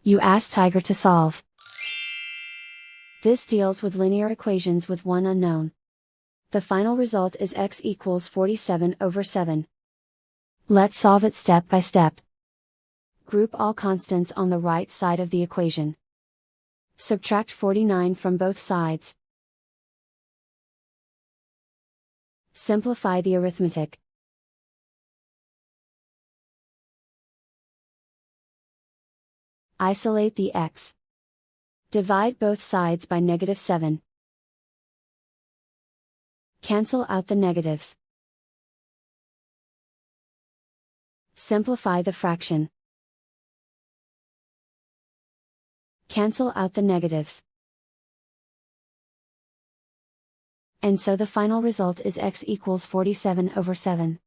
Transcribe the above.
You ask Tiger to solve. This deals with linear equations with one unknown. The final result is x equals 47/7. Let's solve it step by step. Group all constants on the right side of the equation. Subtract 49 from both sides. Simplify the arithmetic. Isolate the x. Divide both sides by -7. Cancel out the negatives. Simplify the fraction. Cancel out the negatives. And so the final result is x equals 47/7.